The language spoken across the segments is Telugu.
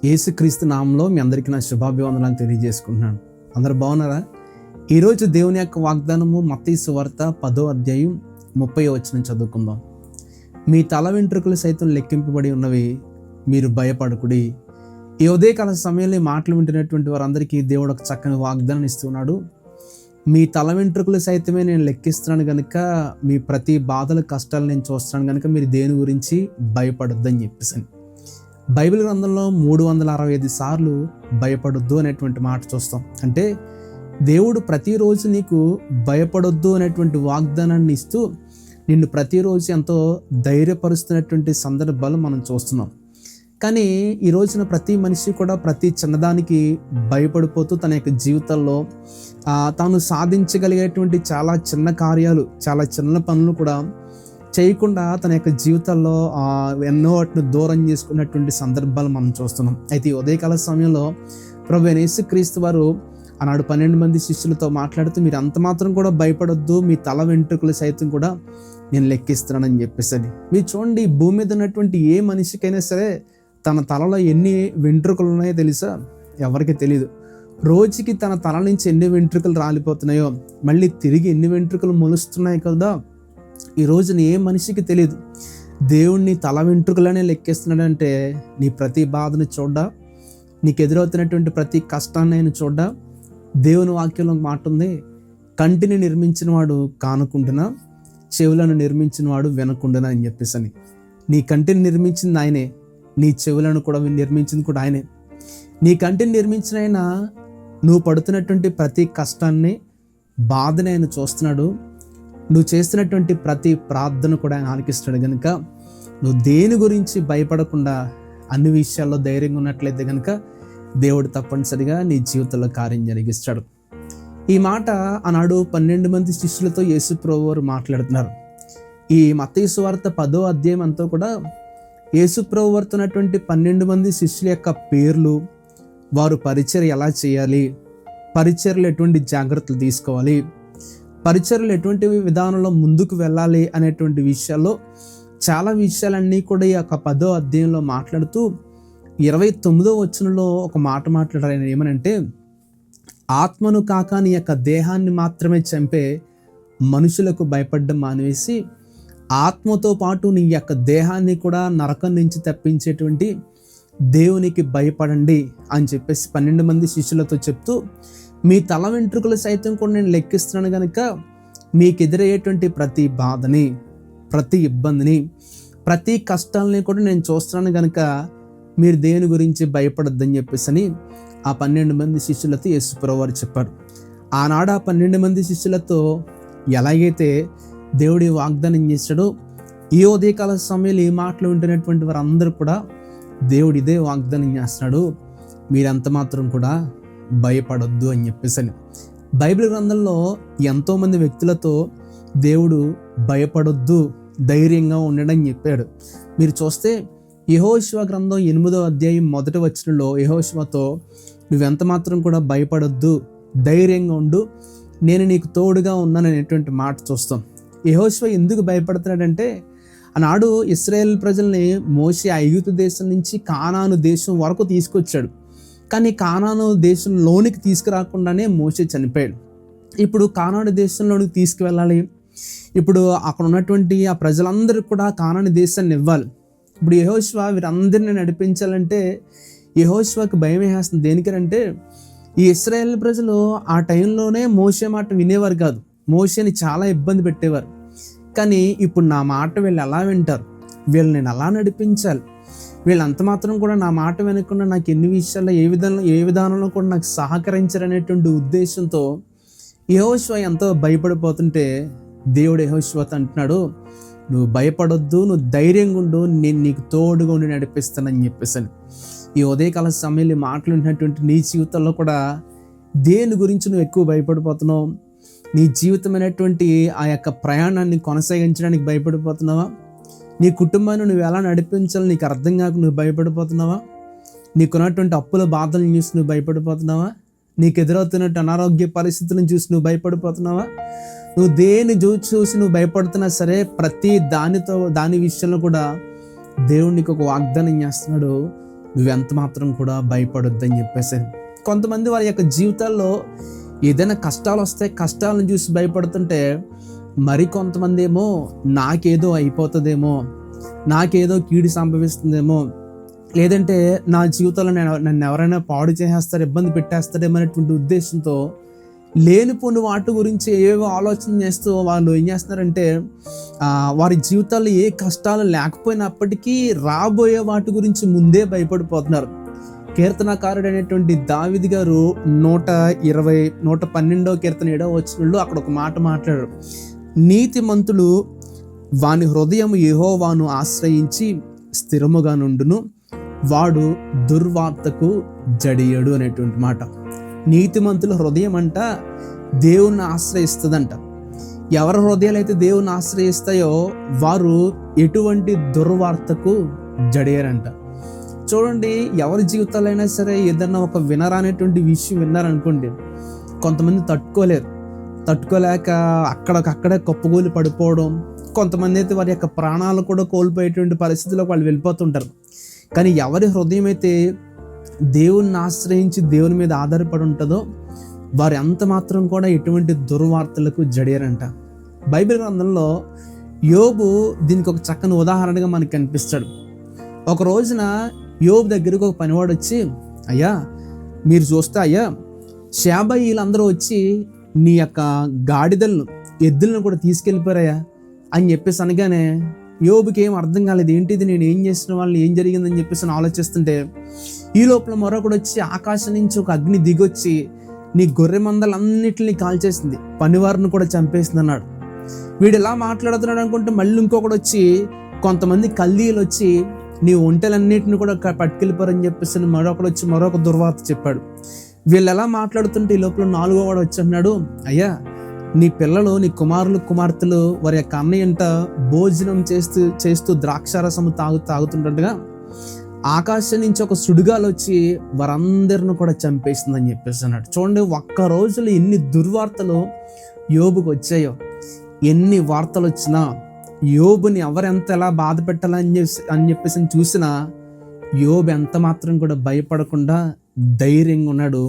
యేసుక్రీస్తు నామంలో మీ అందరికీ నా శుభాభివందనాలు తెలియజేసుకుంటున్నాను. అందరు బాగున్నారా? ఈరోజు దేవుని యొక్క వాగ్దానము మత్తయి సువార్త 10వ అధ్యాయం 30వ వచనం చదువుకుందాం. మీ తల వెంట్రుకలు సైతం లెక్కింపబడి ఉన్నవి, మీరు భయపడకుడి. ఈ ఉదయకాల సమయంలో ఈ మాటలు వింటున్నటువంటి వారందరికీ దేవుడు ఒక చక్కని వాగ్దానం ఇస్తున్నాడు. మీ తల వెంట్రుకలు సైతమే నేను లెక్కిస్తున్నాను కనుక, మీ ప్రతి బాధలు కష్టాలు నేను చూస్తున్నాను కనుక మీరు దేని గురించి భయపడొద్దని చెప్పేసి. బైబిల్ గ్రంథంలో 365 సార్లు భయపడొద్దు అనేటువంటి మాట చూస్తాం. అంటే దేవుడు ప్రతిరోజు నీకు భయపడొద్దు అనేటువంటి వాగ్దానాన్ని ఇస్తూ నిన్ను ప్రతిరోజు ఎంతో ధైర్యపరుస్తున్నటువంటి సందర్భాలు మనం చూస్తున్నాం. కానీ ఈ రోజున ప్రతి మనిషి కూడా ప్రతి చిన్నదానికి భయపడిపోతూ తన యొక్క జీవితంలో తాను సాధించగలిగేటువంటి చాలా చిన్న కార్యాలు, చాలా చిన్న పనులు కూడా చేయకుండా తన యొక్క జీవితాల్లో ఎన్నో వాటిని దూరం చేసుకున్నటువంటి సందర్భాలు మనం చూస్తున్నాం. అయితే ఈ ఉదయకాల సమయంలో ప్రభువైన యేసుక్రీస్తు వారు ఆనాడు 12 మంది శిష్యులతో మాట్లాడుతూ, మీరు అంత మాత్రం కూడా భయపడొద్దు, మీ తల వెంట్రుకలు సైతం కూడా నేను లెక్కిస్తున్నానని చెప్పేసి. మీరు చూడండి, భూమి మీద ఉన్నటువంటి ఏ మనిషికైనా సరే తన తలలో ఎన్ని వెంట్రుకలు ఉన్నాయో తెలుసా? ఎవరికి తెలియదు. రోజుకి తన తల నుంచి ఎన్ని వెంట్రుకలు రాలిపోతున్నాయో, మళ్ళీ తిరిగి ఎన్ని వెంట్రుకలు మొలుస్తున్నాయి కదా, ఈ రోజున ఏ మనిషికి తెలియదు. దేవుణ్ణి తల వెంట్రుకలనే లెక్కేస్తున్నాడంటే నీ ప్రతి బాధను చూడ్డా, నీకు ఎదురవుతున్నటువంటి ప్రతి కష్టాన్ని ఆయన చూడ్డా. దేవుని వాక్యంలో మాట ఉంది, కంటిని నిర్మించిన వాడు కానుకుంటున్నా, చెవులను నిర్మించిన వాడు వినకుండునా అని చెప్పేసి. నీ కంటిని నిర్మించింది ఆయనే, నీ చెవులను కూడా నిర్మించింది కూడా ఆయనే. నీ కంటిని నిర్మించిన ఆయన నువ్వు పడుతున్నటువంటి ప్రతి కష్టాన్ని, బాధని ఆయన చూస్తున్నాడు. నువ్వు చేస్తున్నటువంటి ప్రతి ప్రార్థన కూడా ఆయన ఆలకిస్తాడు. కనుక నువ్వు దేని గురించి భయపడకుండా అన్ని విషయాల్లో ధైర్యంగా ఉన్నట్లయితే కనుక దేవుడు తప్పనిసరిగా నీ జీవితంలో కార్యం జరిగిస్తాడు. ఈ మాట ఆనాడు 12 మంది శిష్యులతో యేసు ప్రభువు వారు మాట్లాడుతున్నారు. ఈ మత్తయి సువార్త 10వ అధ్యాయం అంతా కూడా యేసు ప్రభువు వారితో ఉన్నటువంటి 12 మంది శిష్యుల యొక్క పేర్లు, వారు పరిచర్య ఎలా చేయాలి, పరిచర్యలు ఎటువంటి జాగ్రత్తలు తీసుకోవాలి, పరిచర్యలు ఎటువంటి విధానంలో ముందుకు వెళ్ళాలి అనేటువంటి విషయాల్లో చాలా విషయాలన్నీ కూడా ఈ యొక్క 10వ అధ్యాయంలో మాట్లాడుతూ 29వ వచనంలో ఒక మాట మాట్లాడారు. ఆయన ఏమనంటే, ఆత్మను కాక నీ యొక్క దేహాన్ని మాత్రమే చంపే మనుషులకు భయపడడం మానేసి ఆత్మతో పాటు నీ యొక్క దేహాన్ని కూడా నరకం నుంచి తప్పించేటువంటి దేవునికి భయపడండి అని చెప్పేసి 12 మంది శిష్యులతో చెప్తూ, మీ తల వెంట్రుకలు సైతం కూడా నేను లెక్కిస్తున్నాను కనుక మీకు ఎదురయ్యేటువంటి ప్రతి బాధని, ప్రతి ఇబ్బందిని, ప్రతి కష్టాలని కూడా నేను చూస్తున్నాను కనుక మీరు దేని గురించి భయపడొద్దని చెప్పేసి ఆ 12 మంది శిష్యులతో యేసు ప్రభువు వారు చెప్పారు. ఆనాడు ఆ 12 మంది శిష్యులతో ఎలాగైతే దేవుడి వాగ్దానం చేశాడో, ఈ ఉదయకాల సమయంలో ఈ మాటలు వింటున్నటువంటి వారందరూ కూడా దేవుడు ఇదే వాగ్దానం చేస్తున్నాడు, మీరంత మాత్రం కూడా భయపడొద్దు అని చెప్పేసి. బైబిల్ గ్రంథంలో ఎంతోమంది వ్యక్తులతో దేవుడు భయపడొద్దు, ధైర్యంగా ఉండడం చెప్పాడు. మీరు చూస్తే యెహోషువ గ్రంథం 8వ అధ్యాయం 1వ వచనంలో యెహోషువతో నువ్వెంత మాత్రం కూడా భయపడొద్దు, ధైర్యంగా ఉండు, నేను నీకు తోడుగా ఉన్నాను అనేటువంటి మాట చూస్తాం. యెహోషువ ఎందుకు భయపడుతున్నాడంటే, ఆనాడు ఇశ్రాయేల్ ప్రజల్ని మోషే ఐగుప్తు దేశం నుంచి కానాను దేశం వరకు తీసుకొచ్చాడు. కానీ కానాను దేశంలోనికి తీసుకురాకుండానే మోషే చనిపోయాడు. ఇప్పుడు కానాను దేశంలోనికి తీసుకువెళ్ళాలి. ఇప్పుడు అక్కడ ఉన్నటువంటి ఆ ప్రజలందరూ కూడా కానాను దేశాన్ని ఇవ్వాలి. ఇప్పుడు యెహోషువ వీరందరినీ నడిపించాలంటే యెహోషువకి భయం వేస్తుంది. దేనికంటే ఈ ఇశ్రాయేల్ ప్రజలు ఆ టైంలోనే మోషే మాట వినేవారు కాదు, మోషేని చాలా ఇబ్బంది పెట్టేవారు. కానీ ఇప్పుడు నా మాట వీళ్ళు ఎలా వింటారు, వీళ్ళు నేను అలా నడిపించాలి, వీళ్ళు అంత మాత్రం కూడా నా మాట వినకుండా నాకు ఎన్ని విషయాల్లో ఏ విధానంలో కూడా నాకు సహకరించారనేటువంటి ఉద్దేశంతో యెహోషువ ఎంతో భయపడిపోతుంటే దేవుడు యెహోషువతో అంటున్నాడు, నువ్వు భయపడొద్దు, నువ్వు ధైర్యంగా ఉండు, నేను నీకు తోడుగా ఉండి నడిపిస్తానని చెప్పేసి. ఈ ఉదయకాల సమయంలో మాట్లాడినటువంటి నీ జీవితంలో కూడా దేని గురించి నువ్వు ఎక్కువ భయపడిపోతున్నావు? నీ జీవితమైనటువంటి ఆ యొక్క ప్రయాణాన్ని కొనసాగించడానికి భయపడిపోతున్నావా? నీ కుటుంబాన్ని నువ్వు ఎలా నడిపించాలో నీకు అర్థం కాక నువ్వు భయపడిపోతున్నావా? నీకున్నటువంటి అప్పుల బాధలను చూసి నువ్వు భయపడిపోతున్నావా? నీకు ఎదురవుతున్నట్టు అనారోగ్య పరిస్థితులను చూసి నువ్వు భయపడిపోతున్నావా? నువ్వు దేని చూసి నువ్వు భయపడుతున్నా సరే, ప్రతి దాని విషయంలో కూడా దేవుడు నీకు ఒక వాగ్దానం చేస్తున్నాడు, నువ్వెంత మాత్రం కూడా భయపడొద్దని చెప్పేసి. కొంతమంది వారి యొక్క జీవితాల్లో ఏదైనా కష్టాలు వస్తే కష్టాలను చూసి భయపడుతుంటే, మరి కొంతమంది ఏమో నాకేదో అయిపోతుందేమో, నాకేదో కీడు సంభవిస్తుందేమో, లేదంటే నా జీవితంలో నన్ను ఎవరైనా పాడు చేసేస్తారు, ఇబ్బంది పెట్టేస్తారేమో అనేటువంటి ఉద్దేశంతో లేనిపోని వాటి గురించి ఏవో ఆలోచన చేస్తూ వాళ్ళు ఏం చేస్తున్నారంటే, వారి జీవితాల్లో ఏ కష్టాలు లేకపోయినప్పటికీ రాబోయే వాటి గురించి ముందే భయపడిపోతున్నారు. కీర్తనకారుడు అనేటువంటి దావీదు గారు 112వ కీర్తన 7వ వచనంలో అక్కడ ఒక మాట మాట్లాడారు. నీతిమంతుడు వాని హృదయం యెహోవాను ఆశ్రయించి స్థిరముగా నుండును, వాడు దుర్వార్తకు జడియడు అనేటువంటి మాట. నీతిమంతుల హృదయం అంట దేవుణ్ణి ఆశ్రయిస్తుందంట. ఎవరి హృదయాలు అయితే దేవుణ్ణి ఆశ్రయిస్తాయో వారు ఎటువంటి దుర్వార్తకు జడియరంట. చూడండి, ఎవరి జీవితాలైనా సరే ఏదన్నా ఒక వినరానేటువంటి విషయం విన్నారనుకోండి, కొంతమంది తట్టుకోలేక అక్కడే కప్పుగోలు పడిపోవడం, కొంతమంది అయితే వారి యొక్క ప్రాణాలు కూడా కోల్పోయేటువంటి పరిస్థితుల్లో వాళ్ళు వెళ్ళిపోతుంటారు. కానీ ఎవరి హృదయం అయితే దేవుణ్ణి ఆశ్రయించి దేవుని మీద ఆధారపడి ఉంటుందో వారు ఎంత మాత్రం కూడా ఎటువంటి దుర్వార్తలకు జడియరంట. బైబిల్ గ్రంథంలో యోబు దీనికి ఒక చక్కని ఉదాహరణగా మనకు కనిపిస్తాడు. ఒక రోజున యోబు దగ్గరకు ఒక పనివాడు వచ్చి, అయ్యా మీరు చూస్తే అయ్యా శాబయీలందరూ వచ్చి నీ యొక్క గాడిదలను ఎద్దులను కూడా తీసుకెళ్ళిపోయారయ్యా అని చెప్పేసి అనగానే యోబుకి ఏం అర్థం కాలేదు. ఏంటిది, నేను ఏం చేసిన వాళ్ళు ఏం జరిగిందని చెప్పేసి ఆలోచిస్తుంటే, ఈ లోపల మరొకడు వచ్చి ఆకాశం నుంచి ఒక అగ్ని దిగొచ్చి నీ గొర్రె మందలన్నిటిని కాల్చేసింది, పనివారిని కూడా చంపేసింది అన్నాడు. వీడు ఎలా మాట్లాడుతున్నాడు అనుకుంటే మళ్ళీ ఇంకొకడు వచ్చి, కొంతమంది కల్దీయులు వచ్చి నీ ఒంటెలన్నిటిని కూడా పట్టుకెళ్ళిపోరని చెప్పేసి మరొకడు వచ్చి మరొక దుర్వార్త చెప్పాడు. వీళ్ళు ఎలా మాట్లాడుతుంటే ఈ లోపల 4వ వాడు వచ్చి అన్నాడు, అయ్యా నీ పిల్లలు, నీ కుమారులు కుమార్తెలు వారి యొక్క అన్నయ్యంట భోజనం చేస్తూ ద్రాక్షారసము తాగుతుండగా ఆకాశం నుంచి ఒక సుడిగాలు వచ్చి వారందరిని కూడా చంపేసిందని చెప్పేసి అన్నాడు. చూడండి, ఒక్క రోజులో ఎన్ని దుర్వార్తలు యోబుకు వచ్చాయో. ఎన్ని వార్తలు వచ్చినా యోబుని ఎవరెంత ఎలా బాధ పెట్టాలని చెప్పేసి చూసినా యోబు ఎంత మాత్రం కూడా భయపడకుండా ధైర్యంగా ఉన్నాడు.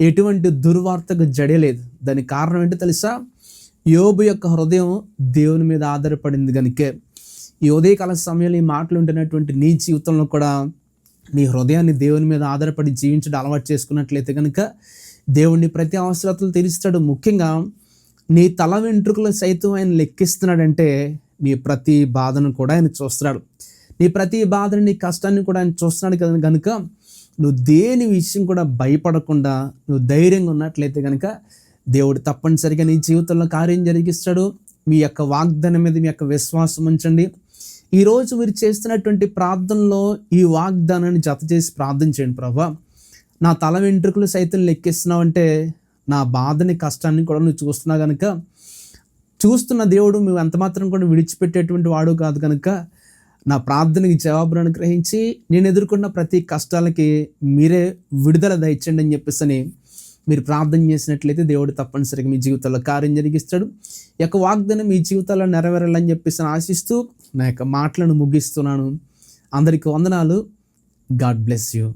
ఎటువంటి దుర్వార్తకు జడలేదు. దానికి కారణం ఏంటో తెలుసా? యోబు యొక్క హృదయం దేవుని మీద ఆధారపడింది కనుకే. ఈ ఉదయకాల సమయంలో ఈ మాటలు ఉంటున్నటువంటి నీ జీవితంలో కూడా నీ హృదయాన్ని దేవుని మీద ఆధారపడి జీవించడం అలవాటు చేసుకున్నట్లయితే కనుక దేవుడిని ప్రతి అవసరతలు తీరుస్తాడు. ముఖ్యంగా నీ తల వెంట్రుకలు సైతం ఆయన లెక్కిస్తున్నాడంటే నీ ప్రతి బాధను కూడా ఆయన చూస్తున్నాడు. నీ ప్రతి బాధని, నీ కష్టాన్ని కూడా ఆయన చూస్తున్నాడు కదా. కనుక నువ్వు దేని విషయం కూడా భయపడకుండా నువ్వు ధైర్యంగా ఉన్నట్లయితే కనుక దేవుడు తప్పనిసరిగా నీ జీవితంలో కార్యం జరిగిస్తాడు. మీ యొక్క వాగ్దానం మీద మీ యొక్క విశ్వాసం ఉంచండి. ఈరోజు మీరు చేస్తున్నటువంటి ప్రార్థనలో ఈ వాగ్దానాన్ని జత చేసి ప్రార్థన చేయండి. ప్రభా, నా తల వెంట్రుకలు సైతం లెక్కిస్తున్నావు అంటే నా బాధని, కష్టాన్ని కూడా నువ్వు చూస్తున్నావు కనుక, చూస్తున్న దేవుడు నువ్వు ఎంత మాత్రం కూడా విడిచిపెట్టేటువంటి వాడు కాదు కనుక నా ప్రార్థనకి జవాబును అనుగ్రహించి నేను ఎదుర్కొన్న ప్రతి కష్టాలకి మీరే విడుదల దయచండి అని చెప్పేసి మీరు ప్రార్థన చేసినట్లయితే దేవుడు తప్పనిసరిగా మీ జీవితంలో కార్యం జరిగిస్తాడు. ఈ యొక్క వాగ్దానం మీ జీవితాల్లో నెరవేరాలని చెప్పేసి ఆశిస్తూ నా యొక్క మాటలను ముగిస్తున్నాను. అందరికీ వందనాలు. God bless you.